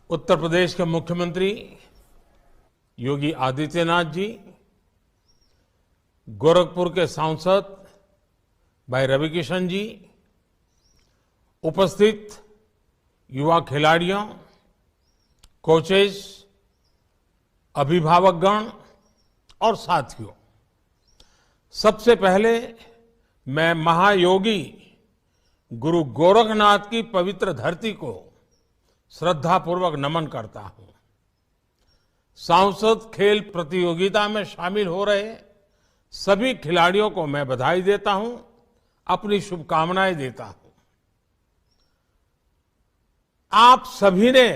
उत्तर प्रदेश के मुख्यमंत्री योगी आदित्यनाथ जी, गोरखपुर के सांसद भाई रविकिशन जी, उपस्थित युवा खिलाड़ियों, कोचेस, अभिभावकगण और साथियों, सबसे पहले मैं महायोगी गुरु गोरखनाथ की पवित्र धरती को श्रद्धापूर्वक नमन करता हूं। सांसद खेल प्रतियोगिता में शामिल हो रहे सभी खिलाड़ियों को मैं बधाई देता हूं, अपनी शुभकामनाएं देता हूं। आप सभी ने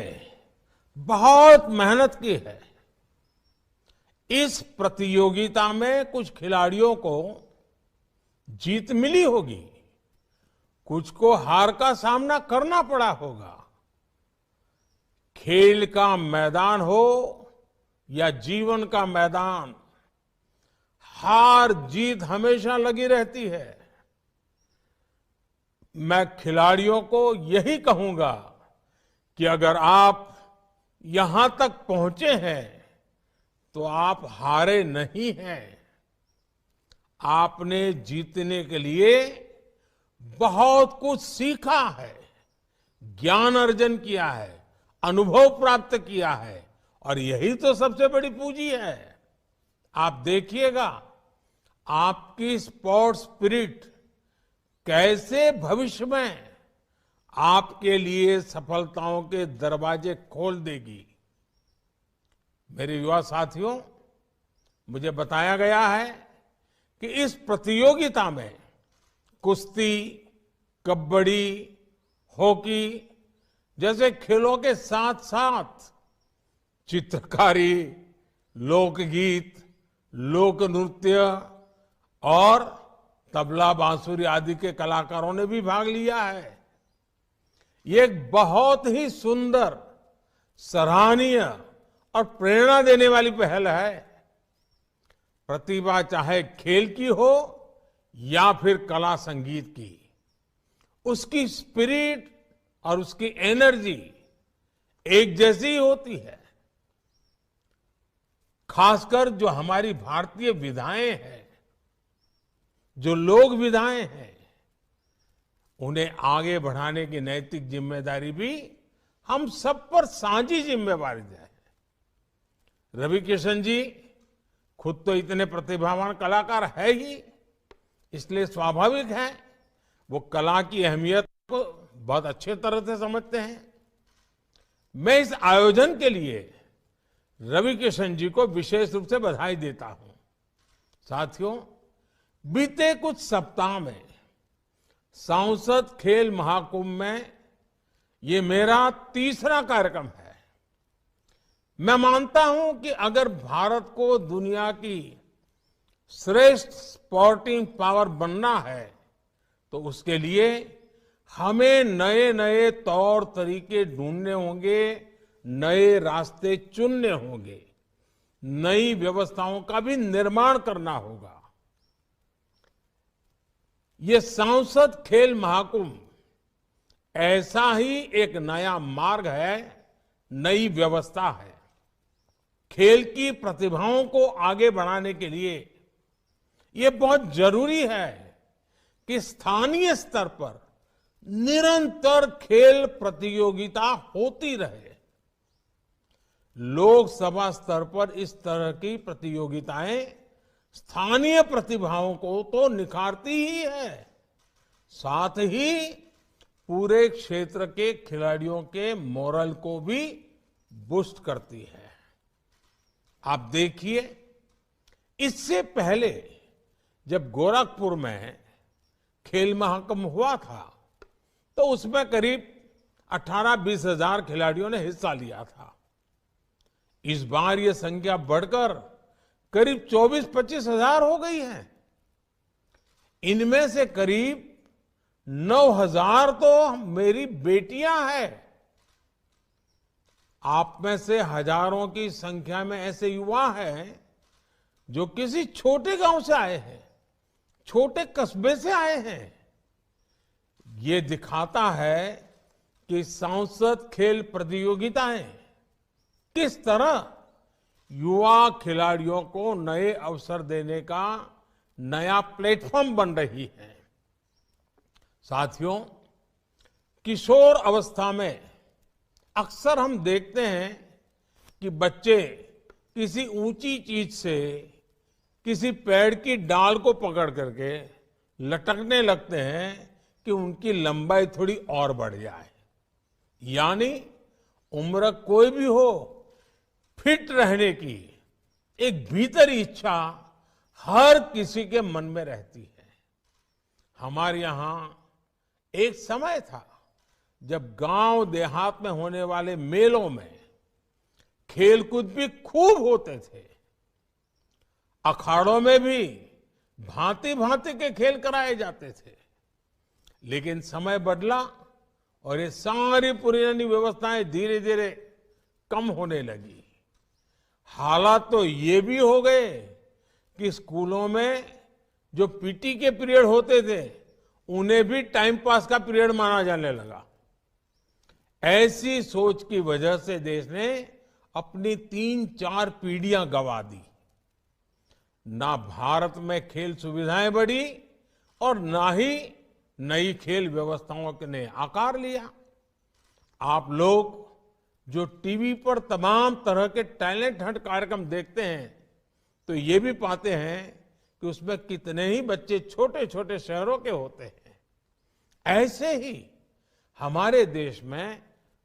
बहुत मेहनत की है। इस प्रतियोगिता में कुछ खिलाड़ियों को जीत मिली होगी, कुछ को हार का सामना करना पड़ा होगा। खेल का मैदान हो या जीवन का मैदान, हार जीत हमेशा लगी रहती है। मैं खिलाड़ियों को यही कहूंगा कि अगर आप यहां तक पहुंचे हैं तो आप हारे नहीं हैं। आपने जीतने के लिए बहुत कुछ सीखा है, ज्ञान अर्जन किया है, अनुभव प्राप्त किया है और यही तो सबसे बड़ी पूंजी है। आप देखिएगा आपकी स्पोर्ट्स स्पिरिट कैसे भविष्य में आपके लिए सफलताओं के दरवाजे खोल देगी। मेरे युवा साथियों, मुझे बताया गया है कि इस प्रतियोगिता में कुश्ती, कबड्डी, हॉकी जैसे खेलों के साथ साथ चित्रकारी, लोकगीत, लोक नृत्य और तबला, बांसुरी आदि के कलाकारों ने भी भाग लिया है। ये एक बहुत ही सुंदर, सराहनीय और प्रेरणा देने वाली पहल है। प्रतिभा चाहे खेल की हो या फिर कला संगीत की, उसकी स्पिरिट और उसकी एनर्जी एक जैसी ही होती है। खासकर जो हमारी भारतीय विधाएं हैं, जो लोक विधाएं हैं, उन्हें आगे बढ़ाने की नैतिक जिम्मेदारी भी हम सब पर साझी जिम्मेवारी है। रविकिशन जी खुद तो इतने प्रतिभावान कलाकार है ही, इसलिए स्वाभाविक है वो कला की अहमियत को बहुत अच्छे तरह से समझते हैं। मैं इस आयोजन के लिए रविकिशन जी को विशेष रूप से बधाई देता हूं। साथियों, बीते कुछ सप्ताह में सांसद खेल महाकुंभ में ये मेरा तीसरा कार्यक्रम है। मैं मानता हूं कि अगर भारत को दुनिया की श्रेष्ठ स्पोर्टिंग पावर बनना है तो उसके लिए हमें नए नए तौर तरीके ढूंढने होंगे, नए रास्ते चुनने होंगे, नई व्यवस्थाओं का भी निर्माण करना होगा। ये सांसद खेल महाकुंभ ऐसा ही एक नया मार्ग है, नई व्यवस्था है। खेल की प्रतिभाओं को आगे बढ़ाने के लिए ये बहुत जरूरी है कि स्थानीय स्तर पर निरंतर खेल प्रतियोगिता होती रहे। लोकसभा स्तर पर इस तरह की प्रतियोगिताएं स्थानीय प्रतिभाओं को तो निखारती ही है, साथ ही पूरे क्षेत्र के खिलाड़ियों के मोरल को भी बूस्ट करती है। आप देखिए, इससे पहले जब गोरखपुर में खेल महाकुंभ हुआ था तो उसमें करीब 18-20 हजार खिलाड़ियों ने हिस्सा लिया था। इस बार ये संख्या बढ़कर करीब 24-25 हजार हो गई है। इनमें से करीब 9,000 तो मेरी बेटियां हैं। आप में से हजारों की संख्या में ऐसे युवा हैं जो किसी छोटे गांव से आए हैं, छोटे कस्बे से आए हैं। ये दिखाता है कि सांसद खेल प्रतियोगिताएं किस तरह युवा खिलाड़ियों को नए अवसर देने का नया प्लेटफॉर्म बन रही है। साथियों, किशोर अवस्था में अक्सर हम देखते हैं कि बच्चे किसी ऊंची चीज से, किसी पेड़ की डाल को पकड़ करके लटकने लगते हैं कि उनकी लंबाई थोड़ी और बढ़ जाए। यानी उम्र कोई भी हो, फिट रहने की एक भीतरी इच्छा हर किसी के मन में रहती है। हमारे यहां एक समय था जब गांव देहात में होने वाले मेलों में खेलकूद भी खूब होते थे। अखाड़ों में भी भांति भांति के खेल कराए जाते थे। लेकिन समय बदला और ये सारी पुरानी व्यवस्थाएं धीरे धीरे कम होने लगी। हालात तो ये भी हो गए कि स्कूलों में जो पीटी के पीरियड होते थे उन्हें भी टाइम पास का पीरियड माना जाने लगा। ऐसी सोच की वजह से देश ने अपनी 3-4 पीढ़ियां गंवा दी। ना भारत में खेल सुविधाएं बढ़ी और ना ही नई खेल व्यवस्थाओं ने आकार लिया। आप लोग जो टीवी पर तमाम तरह के टैलेंट हंट कार्यक्रम देखते हैं तो ये भी पाते हैं कि उसमें कितने ही बच्चे छोटे छोटे शहरों के होते हैं। ऐसे ही हमारे देश में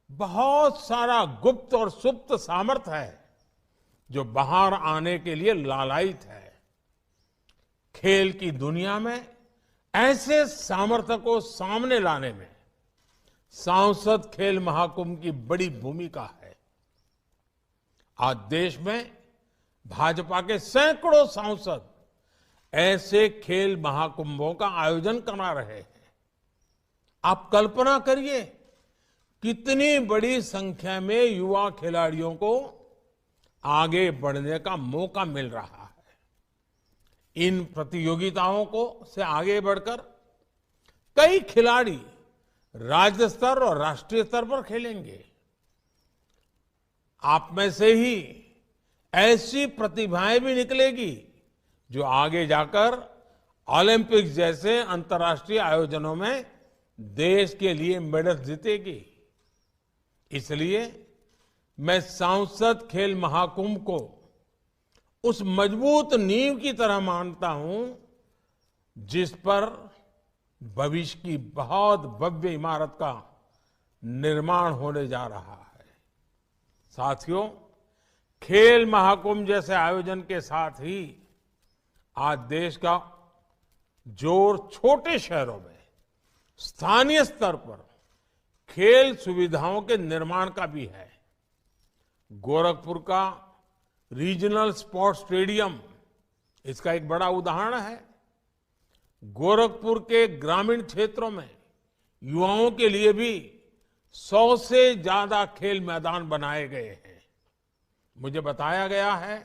बहुत सारा गुप्त और सुप्त सामर्थ्य है जो बाहर आने के लिए लालायित है। खेल की दुनिया में ऐसे सामर्थ्य को सामने लाने में सांसद खेल महाकुंभ की बड़ी भूमिका है। आज देश में भाजपा के सैकड़ों सांसद ऐसे खेल महाकुंभों का आयोजन करा रहे हैं। आप कल्पना करिए कितनी बड़ी संख्या में युवा खिलाड़ियों को आगे बढ़ने का मौका मिल रहा है। इन प्रतियोगिताओं को से आगे बढ़कर कई खिलाड़ी राज्य स्तर और राष्ट्रीय स्तर पर खेलेंगे। आप में से ही ऐसी प्रतिभाएं भी निकलेगी जो आगे जाकर ओलंपिक्स जैसे अंतर्राष्ट्रीय आयोजनों में देश के लिए मेडल जीतेगी। इसलिए मैं सांसद खेल महाकुंभ को उस मजबूत नींव की तरह मानता हूं जिस पर भविष्य की बहुत भव्य इमारत का निर्माण होने जा रहा है। साथियों, खेल महाकुंभ जैसे आयोजन के साथ ही आज देश का जोर छोटे शहरों में स्थानीय स्तर पर खेल सुविधाओं के निर्माण का भी है। गोरखपुर का रीजनल स्पोर्ट्स स्टेडियम इसका एक बड़ा उदाहरण है। गोरखपुर के ग्रामीण क्षेत्रों में युवाओं के लिए भी 100 से ज्यादा खेल मैदान बनाए गए हैं। मुझे बताया गया है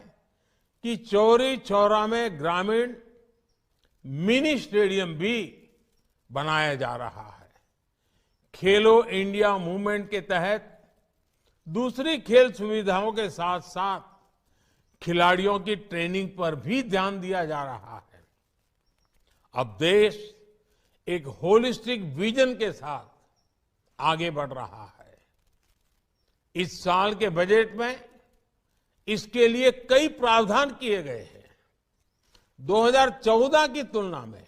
कि चौरी चौरा में ग्रामीण मिनी स्टेडियम भी बनाया जा रहा है। खेलो इंडिया मूवमेंट के तहत दूसरी खेल सुविधाओं के साथ साथ खिलाड़ियों की ट्रेनिंग पर भी ध्यान दिया जा रहा है। अब देश एक होलिस्टिक विजन के साथ आगे बढ़ रहा है। इस साल के बजट में इसके लिए कई प्रावधान किए गए हैं। 2014 की तुलना में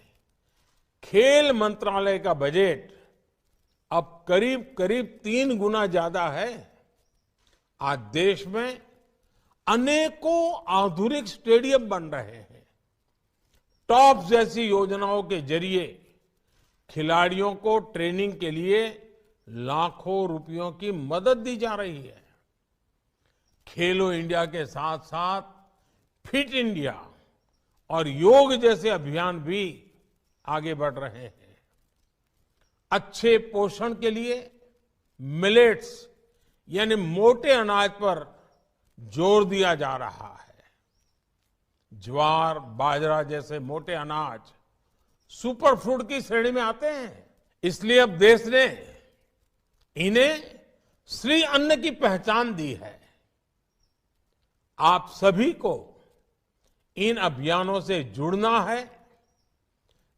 खेल मंत्रालय का बजट अब करीब करीब 3 गुना ज्यादा है। आज देश में अनेकों आधुनिक स्टेडियम बन रहे हैं। टॉप जैसी योजनाओं के जरिए खिलाड़ियों को ट्रेनिंग के लिए लाखों रुपयों की मदद दी जा रही है। खेलो इंडिया के साथ साथ फिट इंडिया और योग जैसे अभियान भी आगे बढ़ रहे हैं। अच्छे पोषण के लिए मिलेट्स यानी मोटे अनाज पर जोर दिया जा रहा है। ज्वार, बाजरा जैसे मोटे अनाज सुपर फूड की श्रेणी में आते हैं। इसलिए अब देश ने इन्हें श्री अन्न की पहचान दी है। आप सभी को इन अभियानों से जुड़ना है,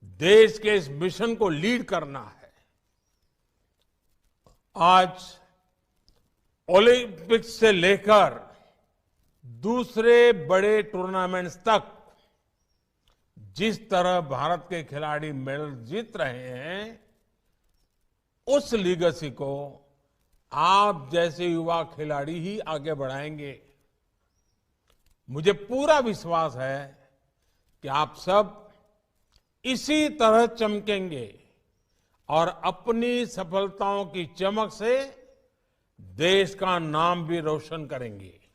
देश के इस मिशन को लीड करना है। आज ओलंपिक्स से लेकर दूसरे बड़े टूर्नामेंट्स तक जिस तरह भारत के खिलाड़ी मेडल जीत रहे हैं, उस लीगेसी को आप जैसे युवा खिलाड़ी ही आगे बढ़ाएंगे। मुझे पूरा विश्वास है कि आप सब इसी तरह चमकेंगे और अपनी सफलताओं की चमक से देश का नाम भी रोशन करेंगे।